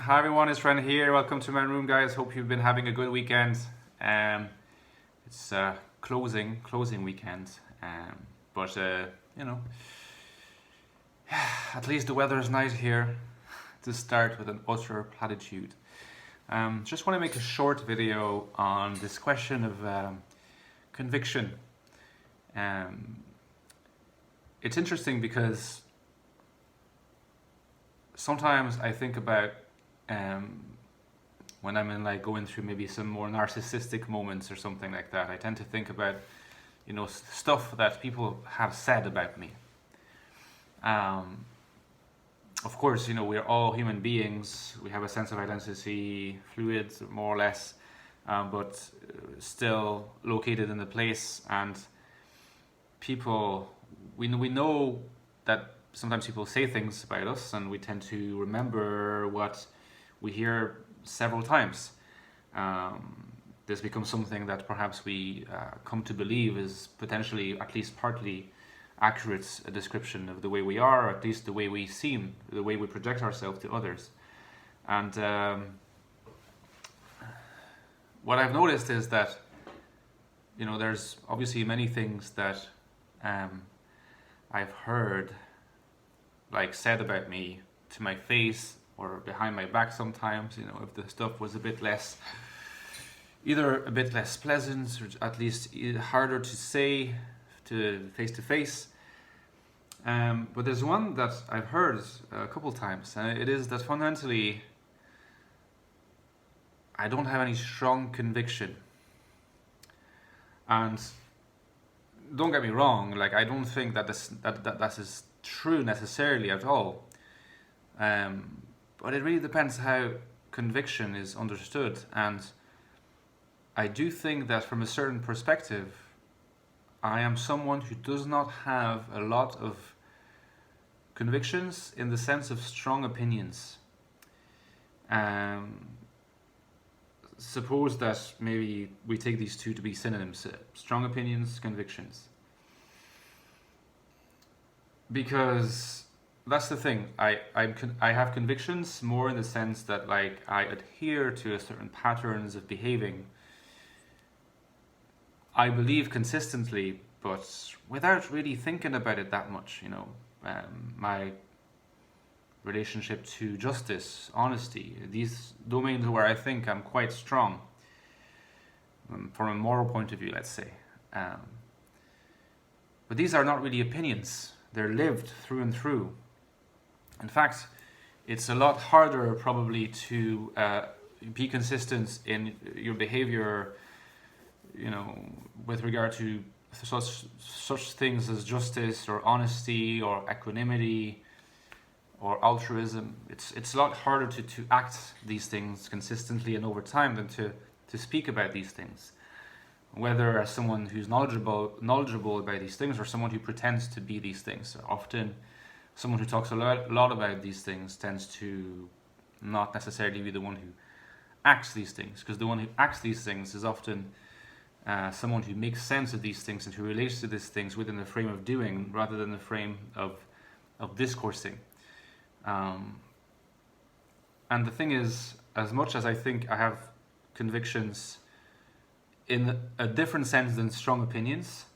Hi everyone, it's Ren here. Welcome to my room, guys. Hope you've been having a good weekend. It's closing weekend, but you know, at least the weather is nice here. To start with an utter platitude, just want to make a short video on this question of conviction. It's interesting because sometimes I think about when I'm in going through maybe some more narcissistic moments or something like that. I tend to think about stuff that people have said about me. Of course, we're all human beings. We have a sense of identity, fluid more or less, but still located in a place. And people, we know that sometimes people say things about us, and we tend to remember what we hear several times. This becomes something that perhaps we come to believe is potentially, at least partly, accurate a description of the way we are, or at least the way we seem, the way we project ourselves to others. And what I've noticed is that there's obviously many things that I've heard said about me to my face or behind my back sometimes, if the stuff was either a bit less pleasant or at least harder to say to face. But there's one that I've heard a couple times, and it is that fundamentally I don't have any strong conviction. And don't get me wrong, I don't think that that is true necessarily at all. But it really depends how conviction is understood. And I do think that from a certain perspective, I am someone who does not have a lot of convictions in the sense of strong opinions. Suppose that maybe we take these two to be synonyms: strong opinions, convictions. Because that's the thing. I have convictions more in the sense that I adhere to a certain patterns of behaving. I believe consistently, but without really thinking about it that much. My relationship to justice, honesty, these domains where I think I'm quite strong from a moral point of view, let's say. But these are not really opinions. They're lived through and through. In fact, it's a lot harder probably to be consistent in your behavior, with regard to such things as justice or honesty or equanimity or altruism. It's a lot harder to act these things consistently and over time than to speak about these things. Whether as someone who's knowledgeable about these things or someone who pretends to be these things. Often someone who talks a lot about these things tends to not necessarily be the one who acts these things, because the one who acts these things is often someone who makes sense of these things and who relates to these things within the frame of doing rather than the frame of discoursing. And the thing is, as much as I think I have convictions in a different sense than strong opinions,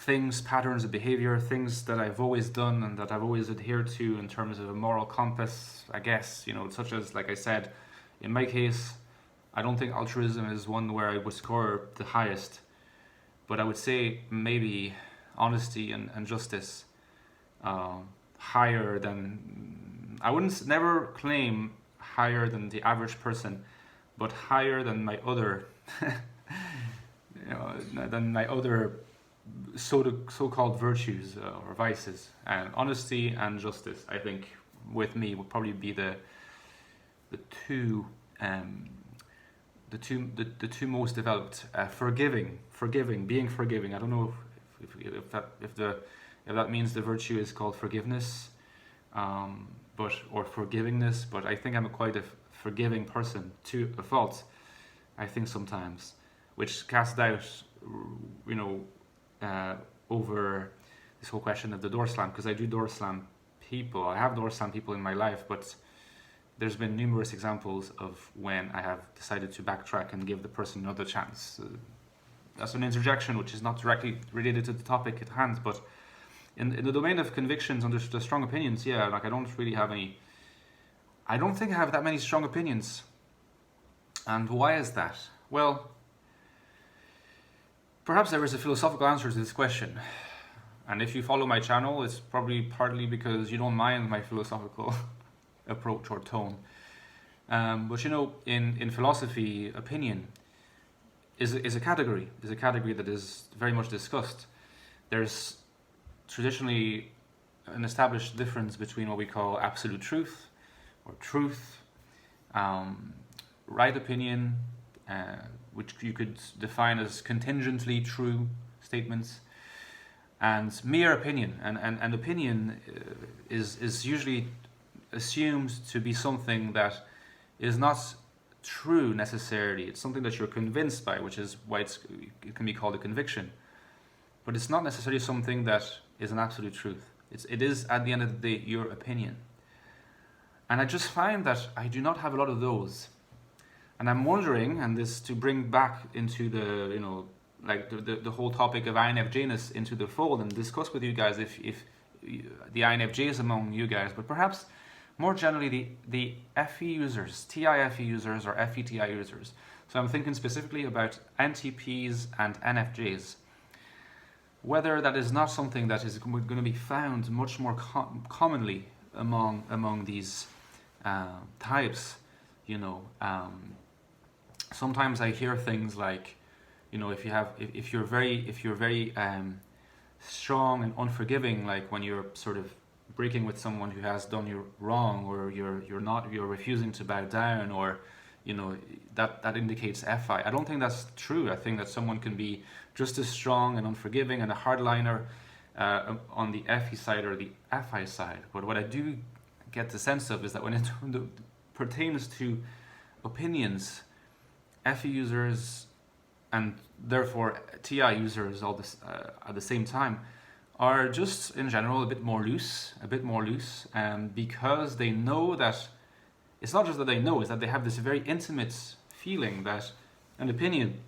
things, patterns of behavior, things that I've always done and that I've always adhered to in terms of a moral compass, I guess, such as, like I said, in my case, I don't think altruism is one where I would score the highest, but I would say maybe honesty and justice higher than, I wouldn't never claim higher than the average person, but higher than my other so-called virtues or vices. And honesty and justice, I think, with me would probably be the two most developed. Being forgiving. I don't know if that means the virtue is called forgiveness, or forgivingness. But I think I'm quite a forgiving person to a fault. I think sometimes, which casts doubt, over this whole question of the door slam, because I do door slam people. I have endorsed some people in my life, but there's been numerous examples of when I have decided to backtrack and give the person another chance. That's an interjection which is not directly related to the topic at hand, but in the domain of convictions under the strong opinions, yeah, like I don't think I have that many strong opinions. And why is that? Well, perhaps there is a philosophical answer to this question. And if you follow my channel, it's probably partly because you don't mind my philosophical approach or tone. But you know, in philosophy, opinion is a category that is very much discussed. There's traditionally an established difference between what we call absolute truth or truth, right opinion, which you could define as contingently true statements, and mere opinion. And opinion is usually assumed to be something that is not true necessarily. It's something that you're convinced by, which is why it can be called a conviction. But it's not necessarily something that is an absolute truth. It is, at the end of the day, your opinion. And I just find that I do not have a lot of those. And I'm wondering, and this to bring back into the, you know, like the whole topic of INFJness into the fold and discuss with you guys if the INFJs among you guys, but perhaps more generally the FE users, TIFE users or FETI users. So I'm thinking specifically about NTPs and NFJs. Whether that is not something that is going to be found much more commonly among these types, you know. Sometimes I hear things like, you know, if you're very strong and unforgiving, like when you're sort of breaking with someone who has done you wrong, or you're refusing to bow down, or you know, that indicates FI. I don't think that's true. I think that someone can be just as strong and unforgiving and a hardliner on the FE side or the FI side. But what I do get the sense of is that when it pertains to opinions, FE users and therefore TI users all this at the same time are just in general a bit more loose, because they know that it's not just that they know, it's that they have this very intimate feeling that an opinion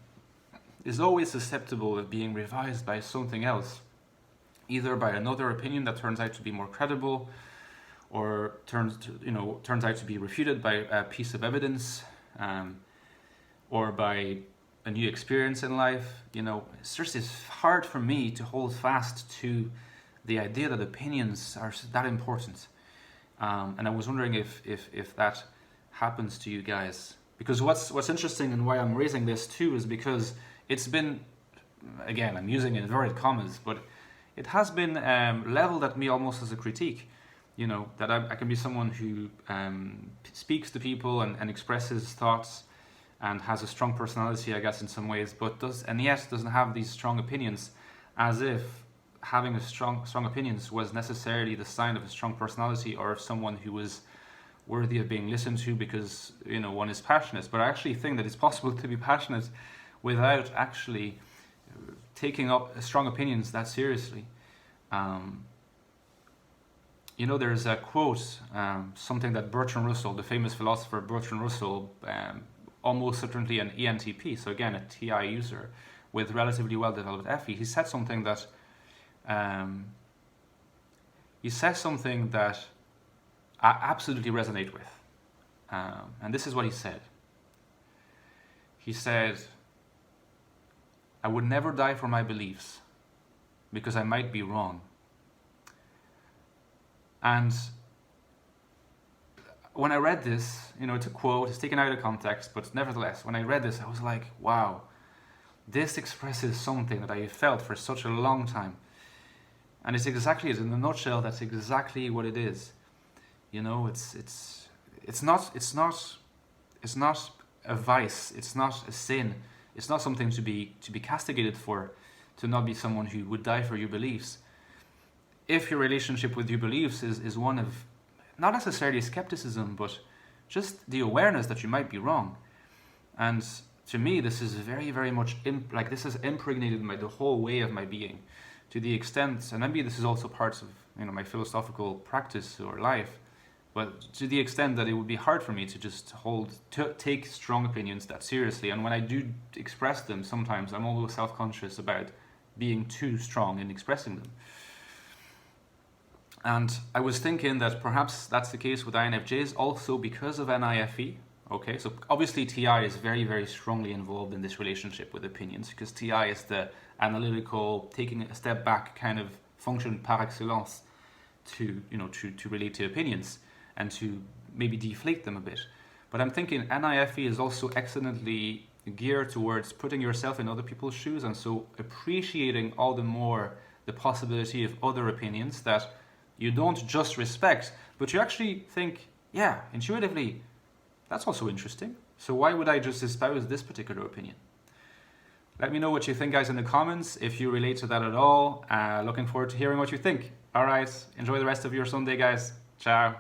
is always susceptible of being revised by something else, either by another opinion that turns out to be more credible, or turns out to be refuted by a piece of evidence, or by a new experience in life. You know, it's just hard for me to hold fast to the idea that opinions are that important. And I was wondering if that happens to you guys. Because what's interesting and why I'm raising this too is because it's been, again, I'm using inverted commas, but it has been leveled at me almost as a critique. You know, that I can be someone who speaks to people and expresses thoughts and has a strong personality, I guess, in some ways, but yet doesn't have these strong opinions, as if having a strong opinions was necessarily the sign of a strong personality or of someone who was worthy of being listened to because, you know, one is passionate. But I actually think that it's possible to be passionate without actually taking up strong opinions that seriously. You know, there's a quote, something that Bertrand Russell, the famous philosopher Bertrand Russell, almost certainly an ENTP, so again a TI user with relatively well developed FE, he said something that I absolutely resonate with, and this is what he said. He said, "I would never die for my beliefs because I might be wrong." And when I read this, you know, it's a quote, it's taken out of context, but nevertheless, when I read this, I was like, wow, this expresses something that I felt for such a long time. And it's exactly, in a nutshell, that's exactly what it is. You know, it's not a vice, it's not a sin, it's not something to be castigated for, to not be someone who would die for your beliefs. If your relationship with your beliefs is one of not necessarily skepticism, but just the awareness that you might be wrong. And to me, this is very, very much this has impregnated the whole way of my being, to the extent, and maybe this is also part of my philosophical practice or life, but to the extent that it would be hard for me to just take strong opinions that seriously. And when I do express them, sometimes I'm always self-conscious about being too strong in expressing them. And I was thinking that perhaps that's the case with INFJs also because of NIFE. Okay, so obviously TI is very, very strongly involved in this relationship with opinions, because TI is the analytical, taking a step back kind of function par excellence to relate to opinions and to maybe deflate them a bit. But I'm thinking NIFE is also excellently geared towards putting yourself in other people's shoes, and so appreciating all the more the possibility of other opinions that you don't just respect, but you actually think, yeah, intuitively, that's also interesting. So why would I just espouse this particular opinion? Let me know what you think, guys, in the comments, if you relate to that at all. Looking forward to hearing what you think. All right, enjoy the rest of your Sunday, guys. Ciao.